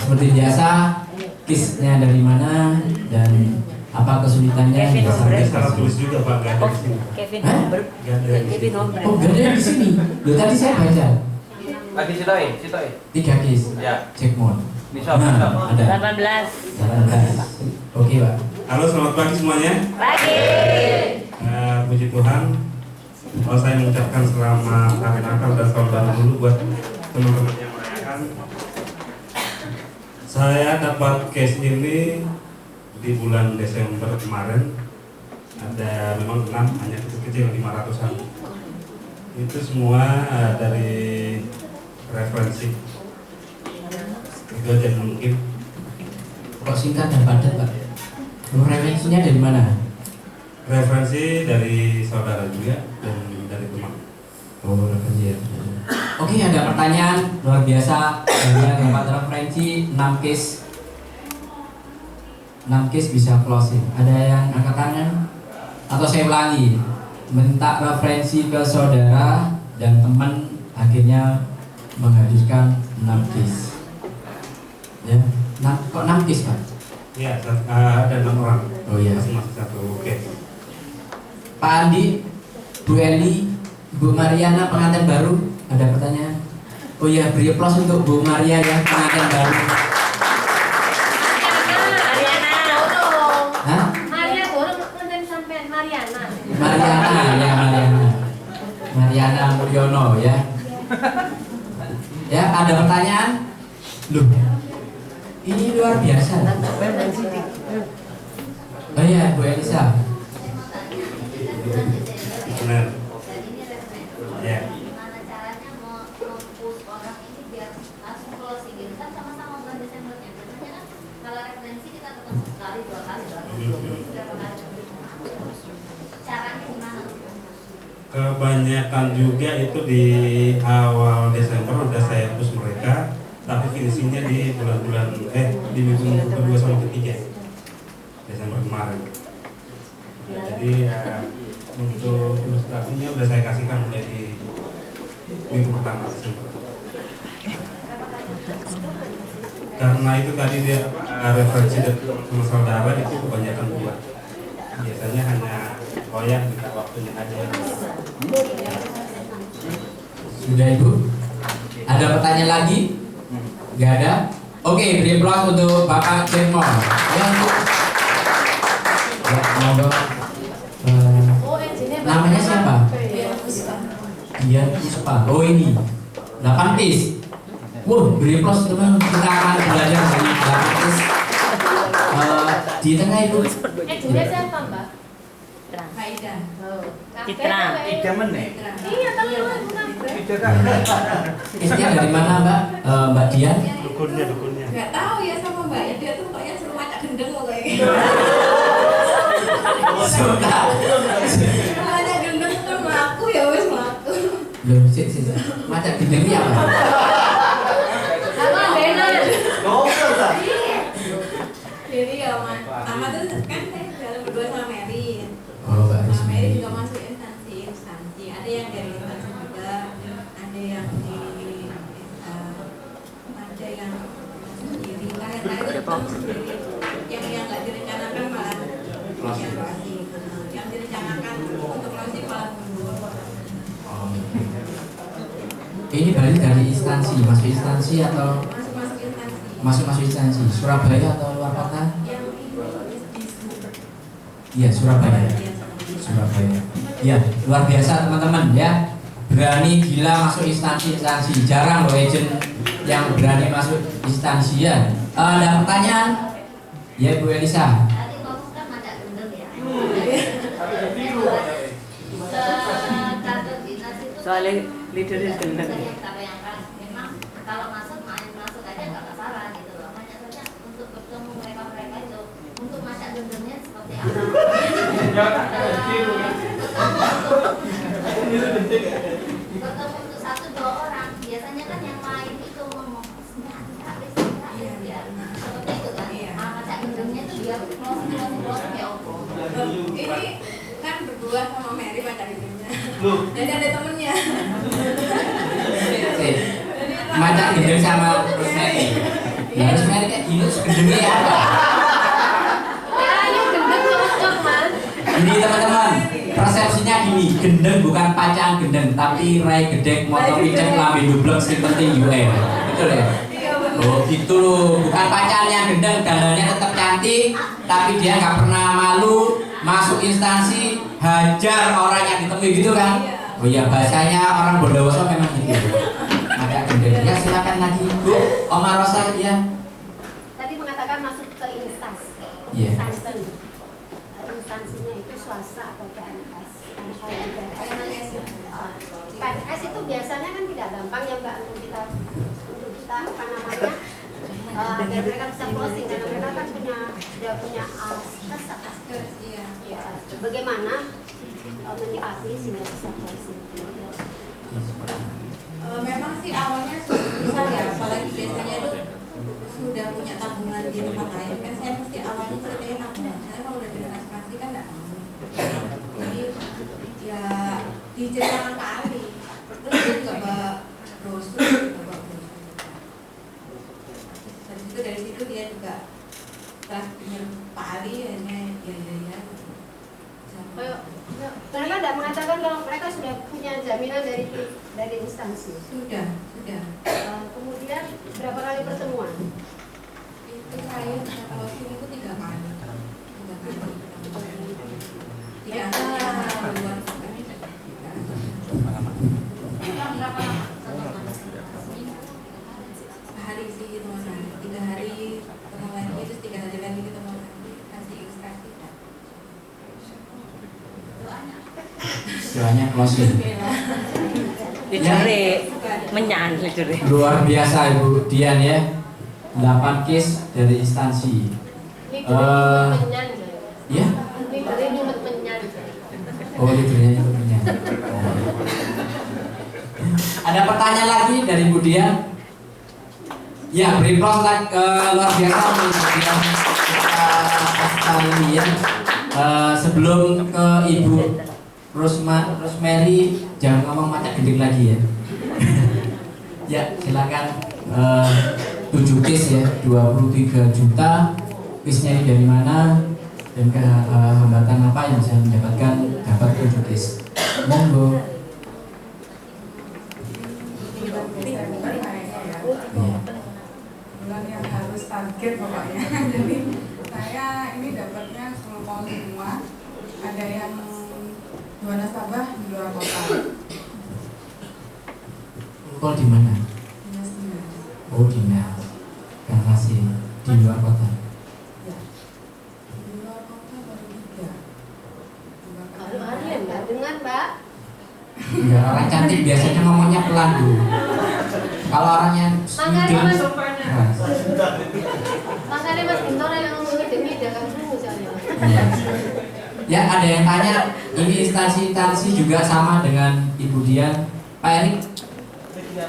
seperti biasa, kisnya dari mana dan apa kesulitannya? Salah tulis juga Pak, nggak ada di sini. Kevin Hah? Holmberg. Kevin Holmberg. Oh, gak ada di sini. Loh, tadi saya baca. Lagi sitai. 3 kis. Ya. Cek mod. Bisa. Ada. 18. 18. Oke, Pak. Halo, selamat pagi semuanya. Pagi. Puji Tuhan. Kalau saya mengucapkan selamat hari Natal dan tahun baru dulu buat teman-teman yang merayakan. Saya dapat case ini di bulan Desember kemarin. Ada memang 6, hanya kecil-kecil 500-an. Itu semua dari referensi. Itu aja mungkin. Kok singkat dan padat, Pak? Referensinya dari mana? Referensi dari saudara juga dan dari teman. Oh, referensi. Oke, ada pertanyaan luar biasa. Banyak dapat referensi 6 case. 6 case bisa closing. Ada yang angkat tangan? Atau saya ulangi, minta referensi ke saudara dan teman, akhirnya menghadirkan 6 case. Ya, kok 6 case, Pak? Ya, ada 6 orang. Oh iya. Masing-masing satu. Oke. Pak Andi, Bu Eli, Bu Mariana pengantin baru, ada pertanyaan? Oh iya, beri aplaus untuk Bu Maria ya, pengantin baru. Hah? Mariana Mulyono ya. Ya, ada pertanyaan? Loh, ini luar biasa. Oh iya, Bu Elisa. Benar. Ya. Gimana caranya mau push orang ini biar langsung closing gitu kan sama-sama bulan Desembernya. Biasanya kan kalau referensi kita ketemu sekali, 2 kali, berapa kali. Caranya gimana? Kebanyakan juga itu di awal Desember udah saya push mereka, tapi finishingnya di bulan-bulan di minggu kedua sama ketiga Desember kemarin. Ya, jadi untuk ilustrasinya udah saya kasihkan mulai di minggu pertama Desember. Karena itu tadi dia referensi sama saudara itu kebanyakan buat. Biasanya hanya koyak minta waktunya aja. Sudah Ibu? Ada pertanyaan lagi? Gak ada? Oke, beri aplaus untuk Bapak Cemor. Ya, monggo. Namanya siapa? Dian Puspa. Oh ini 8 piece. Wah, beri aplaus teman. Kita akan belajar dari 8 piece. Di tengah Ibu. Julia siapa Mbak? Faida. Citra. Tiga menit. Iya, tapi lu kenapa? Piece-nya dari mana Mbak? Mbak Dian? Dukunnya. Gak tahu ya sama Mbak ya, dia tuh kayaknya suruh macak gendeng loh kayaknya. Suka. Macak gendeng tuh melaku ya wes melaku. Loh, sih. Macam gendengnya apa? Sama Bena. Jadi ya sama tuh kan saya jalan berdua sama Mary. Oh, Mbak Sama Mary Rismi. juga masuk instansi. Ada yang dari instansi juga, ada yang di ada yang sendiri. Karena itu sendiri. Yang nggak direncanakan malah yang closing. Yang direncanakan untuk closing malah mundur. Oh. Ini balik dari instansi, masuk instansi atau Masuk instansi. masuk instansi Surabaya atau luar kota? Yang Iya, Surabaya. Ya, luar biasa teman-teman ya. Berani gila masuk instansi-instansi. Jarang loh agent yang berani masuk instansi ya. Ada pertanyaan? Ya, Bu Elisa. Tadi ngomong kan macak gendeng ya. Kantor dinas itu Soalnya leadernya gendeng. Kalau yang kan memang kalau masuk aja nggak masalah gitu loh. Hanya saja untuk bertemu mereka itu untuk macak gendengnya seperti apa? Bertemu untuk 1-2 orang biasanya kan yang lain itu ngomong habis ya seperti itu kan. Macak gendengnya itu biar closing ya opo. ini kan berdua sama Mary macak gendengnya. Jadi ada temennya. Macam gendeng sama Rosemary. Ya harus merit kayak gini terus gendengnya ya. Ayo gendeng cocok man. Ini teman-teman, persepsinya gini, gendeng bukan pacangan gendeng, tapi rai gedek motor picek lambe dublek sing penting UN. Betul ya? Oh gitu loh, bukan pacarnya gendeng, dandannya tetap cantik, tapi dia nggak pernah malu masuk instansi hajar orang yang ditemui gitu kan? Oh iya bahasanya orang Bondowoso memang gitu. Agak gendeng. Ya silakan lagi Bu, Oma Rosa ya. Tadi mengatakan masuk ke instansi. Iya. Instansinya itu swasta atau PNS. PNS itu biasanya kan tidak gampang ya Mbak untuk kita apa namanya biar mereka bisa closing karena mereka kan sudah punya askes. Iya. Bagaimana menyikapi sehingga bisa closing? Memang sih awalnya susah ya, apalagi biasanya itu sudah punya tabungan di tempat lain kan saya mesti awalnya ceritanya tabungan. Saya kalau udah berinvestasi kan nggak mau. Jadi ya diceritakan kali. Terus dia juga bawa brosur, dari situ dia juga setelah punya Pak Ali hanya ya. Mereka tidak mengatakan kalau mereka sudah punya jaminan dari instansi. Sudah. Kemudian berapa kali pertemuan? Itu saya kalau sini itu 3 kali. 3 kali luar. Hari sih ketemu lagi, 3 hari ketemu lagi, terus 3 hari lagi ketemu lagi, kasih ilustrasi. Istilahnya closing. Lidere menyan lidere. Luar biasa Ibu Dian ya. 8 case dari instansi. Menyan. Ya? Lidere nyumet menyan. Oh, lidernya itu punya. Ada pertanyaan lagi dari Bu Dian? Ya, beri applause luar biasa untuk Bu Dian. Kalian sebelum ke Ibu Rosemary, jangan ngomong macam gending lagi ya. Ya, silakan 7 case ya, 23 juta. Case-nya ini dari mana? Dan hambatan apa yang bisa mendapatkan dapat 7 case? Monggo. Bulan yang harus target pokoknya. Jadi saya ini dapatnya full call semua. Ada yang 2 nasabah di luar kota. Call di mana? Dinas. Oh, dinas. Karena sih di luar kota. Ya. Di luar kota baru 3. Hari ya Mbak, dengar Mbak. Ya, orang cantik biasanya ngomongnya pelan Bu. Kalau orangnya Makanya Mas, Nah, makanya Mas Gintor yang ngomongnya demi kan dulu soalnya. iya. Ya, ada yang tanya, ini instansi juga sama dengan Ibu Dian, Pak Erik? Ya,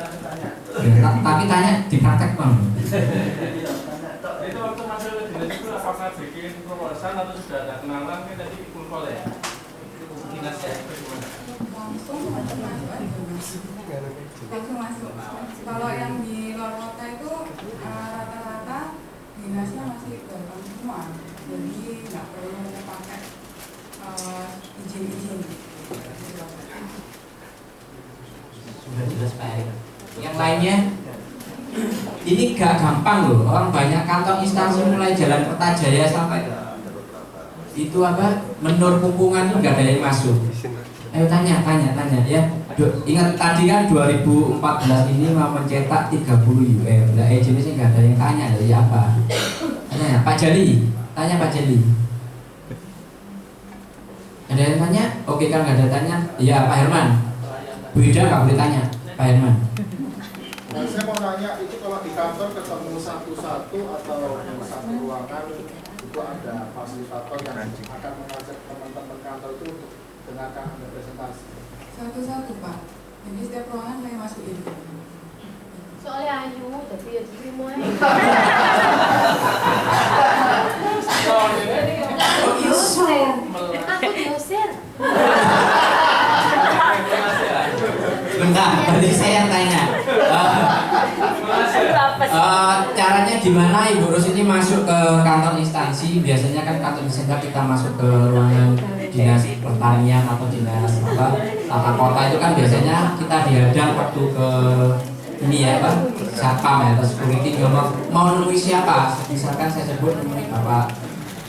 tapi tanya di praktek Bang. Itu waktu masuk ke dinas itu apakah bikin proposal atau sudah ada kenalan kan tadi full call ya? Dinas ya? Langsung masuk aja. Langsung masuk. Kalau yang di luar kota itu rata-rata dinasnya masih gampang semua. Jadi nggak perlu pakai izin-izin. Sudah jelas Pak Erik. Yang lainnya, ini gak gampang loh. Orang banyak kantong instansi mulai Jalan Kertajaya sampai itu apa? Menur Pumpungan itu nggak ada yang masuk. Ayo tanya ya. Ingat tadi kan 2014 ini mau mencetak 30 UM. Nah, jenisnya nggak ada yang tanya dari apa? Tanya Pak Jali. Tanya Pak Jali. Ada yang tanya? Oke, kan nggak ada tanya. Ya Pak Herman. Bu Ida nggak boleh tanya. Pak Herman. Nah, saya mau nanya, itu kalau di kantor ketemu satu-satu atau di satu ruangan itu ada fasilitator yang akan mengajak teman-teman kantor itu untuk dengarkan Anda presentasi? Satu-satu Pak. Jadi setiap ruangan saya masukin. Soalnya ayu, tapi ya terima ya. Aku diusir. Bentar, berarti saya yang tanya. Caranya di mana Ibu Rus ini masuk ke kantor instansi. Biasanya kan kantor instansi kita masuk ke ruangan dinas pertanian atau dinas tata kota itu kan biasanya kita dihadang waktu ke ini ya Pak, satpam ya atau security ngomong mau nemui siapa. Misalkan saya sebut nemui Bapak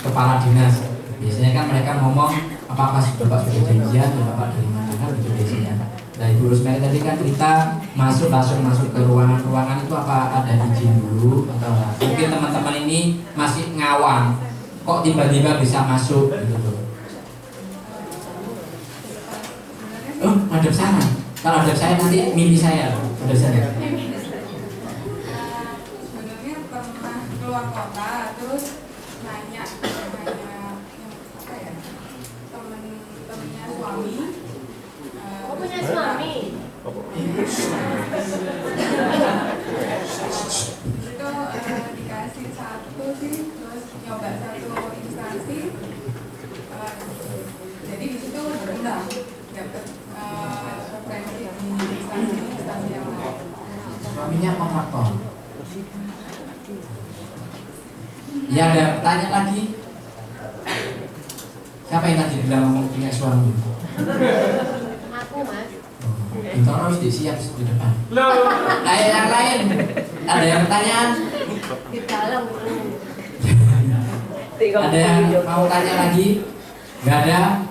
Kepala Dinas. Biasanya kan mereka ngomong apakah Bapak sudah janjian dan Bapak dari mana kan itu biasanya. Nah Ibu Rosemary tadi kan cerita langsung masuk ke ruangan itu apa ada izin dulu atau mungkin teman-teman ini masih ngawang kok tiba-tiba bisa masuk gitu loh. Oh madep sana, kalau madep saya nanti mimpi saya madep sana. Sebenarnya pernah keluar kota terus nanya yang apa ya temennya suami. Oh, punya suami. Itu dikasih satu sih, terus nyoba satu instansi. Jadi di situ udah dapet referensi di instansi yang lain. Suaminya kontraktor. Ya ada tanya lagi. Siapa yang tadi bilang punya suami? Aku Mas. Itu harus disiap di depan. Nah yang lain ada yang pertanyaan? Di dalam. Ada yang mau tanya lagi? Gak ada?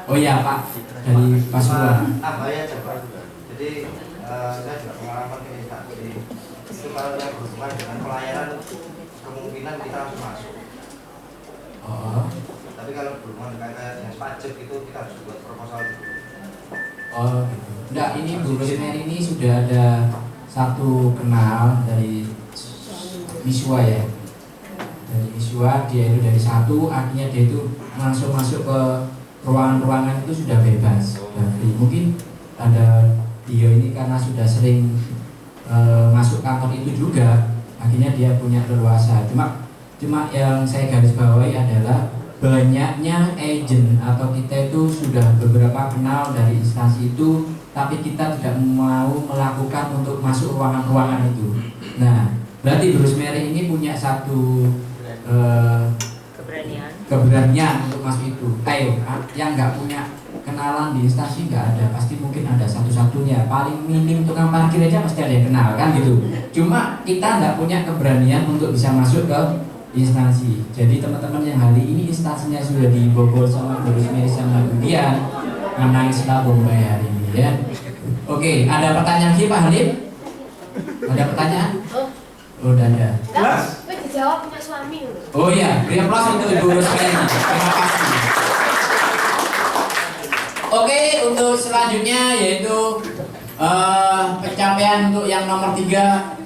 Oh iya Pak dari Pasuruan. Tambahnya coba. Jadi saya juga pengalaman ini Pak. Jadi itu kalau yang berhubungan dengan pelayanan kemungkinan kita harus masuk. Oh. Tapi kalau berhubungan dengan dinas pajak itu kita harus buat proposal dulu. Oh gitu. Enggak, ini Bu Rosemary ini sudah ada satu kenal dari Miswa ya. Dari Miswa dia itu dari satu, akhirnya dia itu langsung masuk ke ruangan-ruangan itu sudah bebas. Mungkin ada dia ini karena sudah sering masuk kantor itu juga, akhirnya dia punya leluasa. Cuma yang saya garis bawahi adalah banyaknya agent atau kita itu sudah beberapa kenal dari instansi itu, tapi kita tidak mau melakukan untuk masuk ruangan-ruangan itu. Nah, berarti Bu Rosemary ini punya satu keberanian untuk masuk itu. Ayo, yang nggak punya kenalan di instansi nggak ada, pasti mungkin ada satu-satunya. Paling minim tukang parkir aja pasti ada yang kenal kan gitu. Cuma kita nggak punya keberanian untuk bisa masuk ke instansi. Jadi teman-teman yang hari ini instansinya sudah dibobol sama Bu Rosemary sama Budian, menangis tabung hari ini ya. Oke, ada pertanyaan lagi Pak Halim? Ada pertanyaan? Oh, udah ada. Kelas? Dijawab punya suami. Oh iya, beri aplaus untuk Ibu Rosemary. Terima kasih. Oke, untuk selanjutnya yaitu pencapaian untuk yang nomor 3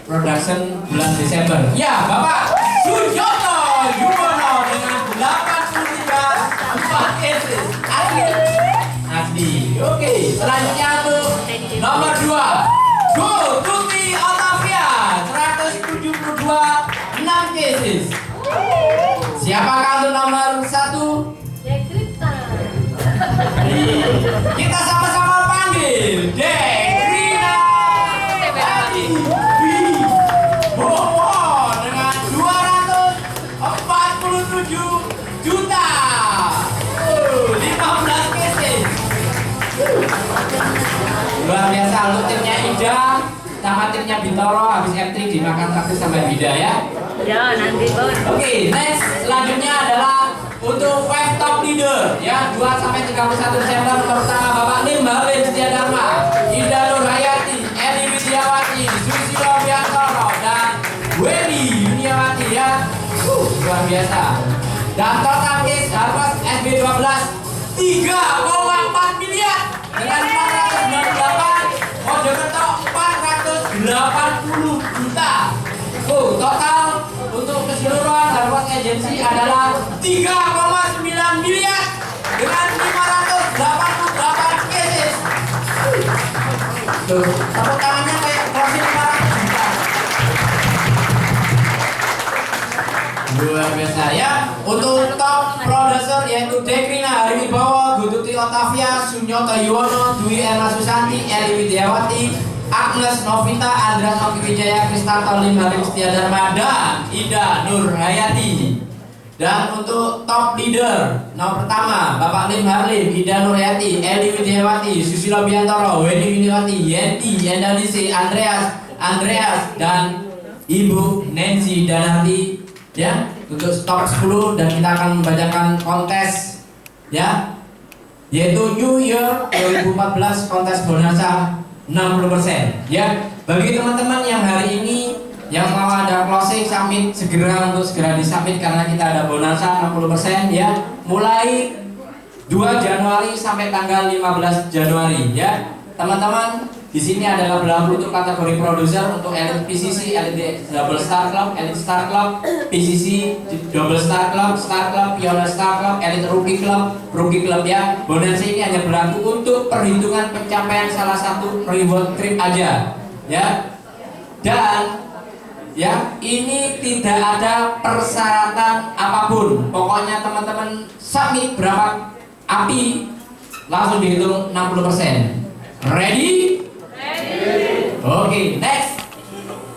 production bulan Desember. Ya, Bapak Sujono Yuwono dengan 83 cases asli. Oke, selanjutnya untuk nomor 2 Go Tuti Otavia 172 6 cases. Siapakah untuk nomor 1? Kita sama-sama panggil Dekrina Adi Bowo dengan 247 juta 15 cases. Luar biasa untuk timnya Ida sama timnya Bintoro habis F3 dimakan traktir sama Bida ya. Ya nanti Bos. Oke, next selanjutnya adalah untuk 5 top leader ya 2 sampai 31 Desember. Pertama Bapak Lim Balin Setia Dharma, Ida Nurhayati, Eli Widiawati, Susilo Biantoro dan Wendy Yuniawati ya. Luar biasa. Dan total case Harvest SB12 3,4 miliar dengan 498, Mojokerto 480 juta. Total untuk keseluruhan Harvest Agency adalah 3,9 miliar dengan 588 cases. Tuh, tepuk tangannya kayak closing 500 juta. Luar biasa ya. Untuk top producer yaitu Dekrina Hariwibowo, Gututi Otavia, Sunyoto Yuwono, Dwi Erna Susanti, Eli Widiawati, Agnes Novita, Andreas Novi Wijaya, Kristanto Lim Halim Setia Dharma, dan Ida Nur Hayati. Dan untuk top leader nomor pertama Bapak Lim Harlim, Ida Nur Hayati, Eli Widiawati, Susilo Biantoro, Weni Winiwati, Yenti, Endalisi, Andreas, dan Ibu Nancy Danarti, ya, untuk top 10. Dan kita akan membacakan kontes, ya, yaitu New Year 2014 kontes bonanza 60%, ya. Bagi teman-teman yang hari ini yang mau ada closing summit, segera disubmit karena kita ada bonanza 60%, ya, mulai 2 Januari sampai tanggal 15 Januari, ya. Teman-teman, di sini adalah berlaku untuk kategori produser, untuk Elite PCC, Elite Double Star Club, Elite Star Club, PCC Double Star Club, Pioneer Star Club, Elite Rookie Club, ya. Bonanza ini hanya berlaku untuk perhitungan pencapaian salah satu reward trip aja, ya. Dan ya, ini tidak ada persyaratan apapun. Pokoknya teman-teman submit berapa api langsung dihitung 60%. Ready? Oke, next.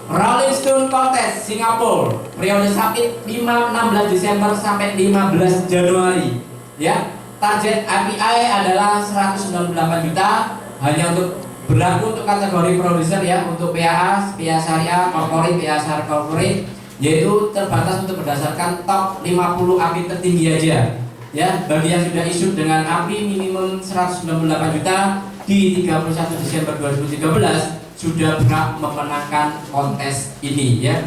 Rolling Stone Contest Singapura, periode submit 16 Desember sampai 15 Januari. Ya, target API adalah 198 juta, hanya untuk berlaku untuk kategori produser, ya, untuk PAA, PA Syariah, Corporate, PA Syariah Corporate, yaitu terbatas untuk berdasarkan top 50 API tertinggi aja. Ya, bagi yang sudah isu dengan API minimum 198 juta di 31 Desember 2013 sudah berhak memenangkan kontes ini, ya.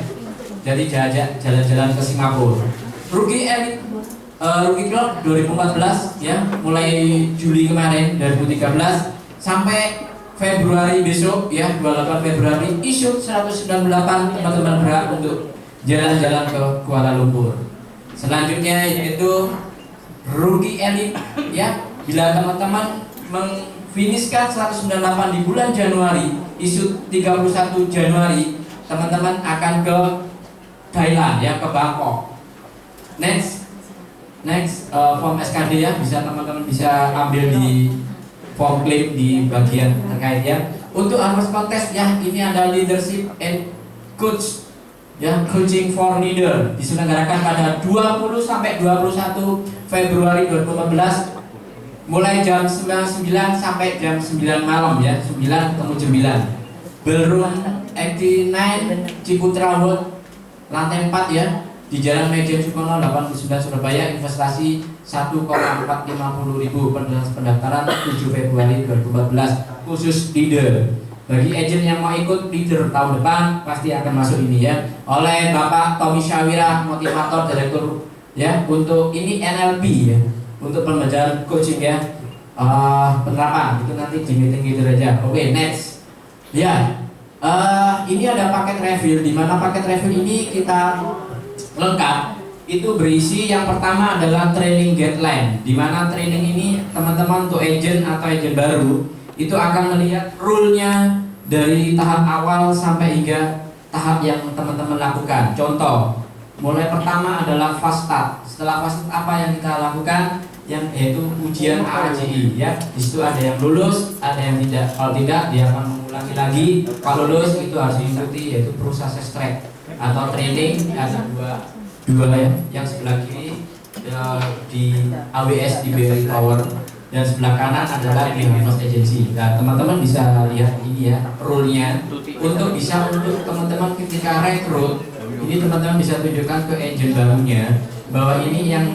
Jadi jalan-jalan ke Singapura. Rookie Elite Rookie Club 2014, ya, mulai Juli kemarin 2013 sampai Februari besok, ya, 28 Februari isu 198 teman-teman berhak untuk jalan-jalan ke Kuala Lumpur. Selanjutnya yaitu Rookie Elite, ya, bila teman-teman mengfinishkan 198 di bulan Januari, isu 31 Januari teman-teman akan ke Thailand, ya, ke Bangkok. Next form SKD, ya, bisa teman-teman bisa ambil di form claim di bagian terkait, ya. Untuk Harvest Contest, ya, ini ada leadership and coach, ya, coaching for leader, diselenggarakan pada 20 sampai 21 Februari 2014 mulai jam 9 sampai jam 9 malam, ya, 9 ketemu jam 9. Ballroom 89 Ciputra Road, lantai 4, ya, di Jalan Mejen Sukono 89 Surabaya. Investasi 1,450.000. Pendaftaran 7 Februari 2014 khusus leader. Bagi agent yang mau ikut leader tahun depan pasti akan masuk ini, ya, oleh Bapak Tommy Syawira, motivator direktur, ya. Untuk ini NLP, ya, untuk pembelajaran coaching, ya, penerapan itu nanti di meeting leader aja. Oke, next, ya. Ini ada paket refill, di mana paket refill ini kita lengkap. Itu berisi yang pertama adalah training guideline, di mana training ini teman-teman untuk agent atau agent baru itu akan melihat rule-nya dari tahap awal sampai hingga tahap yang teman-teman lakukan. Contoh, mulai pertama adalah fast start. Setelah fast start apa yang kita lakukan? Yang yaitu ujian AAJI, ya. Di situ ada yang lulus, ada yang tidak. Kalau tidak, dia akan mengulangi lagi. Kalau lulus itu harus diikuti, yaitu proses track atau training. Ada dua, ya. Yang sebelah kiri di AWS di BRI Power, dan sebelah kanan adalah di Harvest Agency. Nah, teman-teman bisa lihat ini, ya, rule-nya untuk teman-teman ketika rekrut ini teman-teman bisa tunjukkan ke agent barunya bahwa ini yang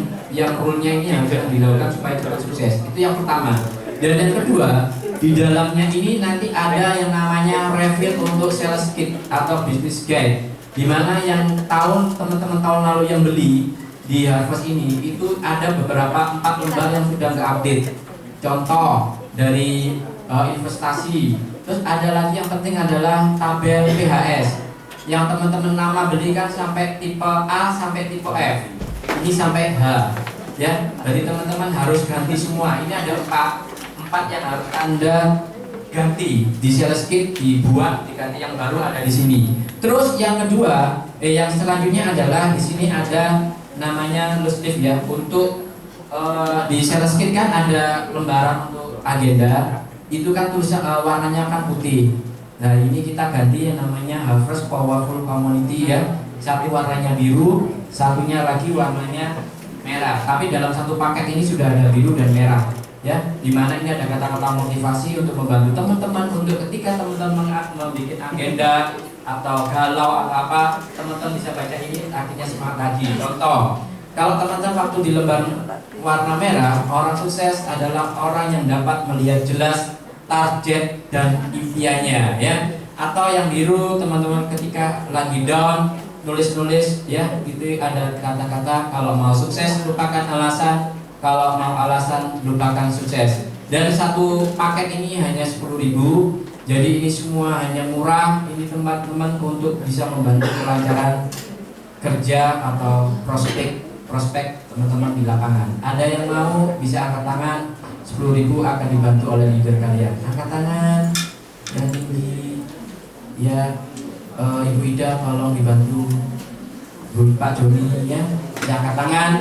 rule-nya ini yang harus dilakukan supaya cepat sukses. Itu yang pertama. Dan yang kedua, di dalamnya ini nanti ada yang namanya review untuk sales kit atau business guide, di mana yang teman-teman tahun lalu yang beli di Harvest ini itu ada beberapa 4 lembar yang sudah nggak update. Contoh dari investasi. Terus ada lagi yang penting adalah tabel PHS yang teman-teman nama beli kan sampai tipe A sampai tipe F. Ini sampai H, ya. Jadi teman-teman harus ganti semua. Ini ada 4 yang harus Anda ganti di sales kit, dibuat, diganti yang baru ada di sini. Terus yang kedua, yang selanjutnya adalah di sini ada namanya loose leaf, ya. Untuk di sales kit kan ada lembaran untuk agenda. Itu kan tulisan warnanya kan putih. Nah ini kita ganti yang namanya Harvest Powerful Community ya. Satu warnanya biru, satunya lagi warnanya merah. Tapi dalam satu paket ini sudah ada biru dan merah ya. Dimana ini ada kata-kata motivasi untuk membantu teman-teman untuk ketika teman-teman membuat agenda atau galau atau apa, teman-teman bisa baca ini akhirnya semangat lagi. Contoh, kalau teman-teman waktu di lembar warna merah, orang sukses adalah orang yang dapat melihat jelas target dan impiannya ya. Atau yang biru, teman-teman ketika lagi down, nulis-nulis ya, gitu ada kata-kata kalau mau sukses lupakan alasan, kalau mau alasan lupakan sukses. Dan satu paket ini hanya 10.000. Jadi ini semua hanya murah. Ini teman-teman untuk bisa membantu kelancaran kerja atau prospek teman-teman di lapangan. Ada yang mau bisa angkat tangan. 10.000 akan dibantu oleh leader kalian. Angkat tangan yang tinggi. Ya, Ibu Ida tolong dibantu. Pak Joni ya, angkat tangan.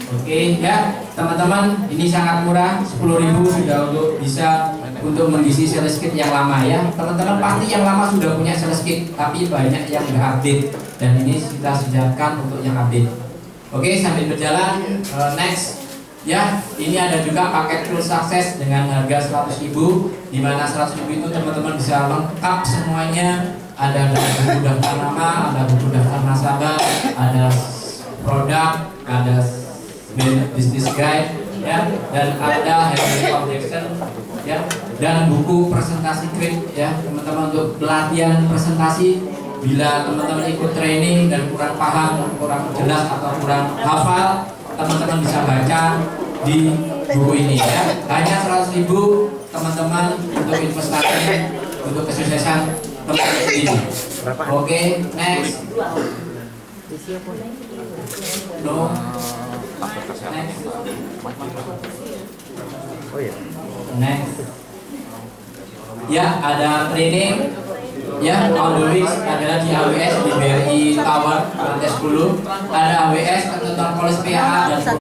Oke ya teman-teman, ini sangat murah, 10.000 sudah untuk bisa untuk mengisi sales kit yang lama ya. Teman-teman pasti yang lama sudah punya sales kit, tapi banyak yang nggak update dan ini kita sediakan untuk yang update. Oke, sambil berjalan next ya, ini ada juga paket full sukses dengan harga 100.000, di mana 100.000 itu teman-teman bisa lengkap semuanya. Ada buku daftar nama, ada buku daftar nasabah, ada produk, ada business guide ya, dan ada Henry Jackson ya, dan buku presentasi quick ya teman-teman untuk pelatihan presentasi. Bila teman-teman ikut training dan kurang paham, kurang jelas atau kurang hafal, teman-teman bisa baca di buku ini ya. Hanya 100.000 teman-teman untuk investasi untuk kesuksesan teman-teman sendiri. Oke, next. No. Next. Oh iya. Next. Ya, ada training. Ya, on the weeks adalah di AWS di BRI Tower lantai 10. Ada AWS, Ketentuan Polis PAA dan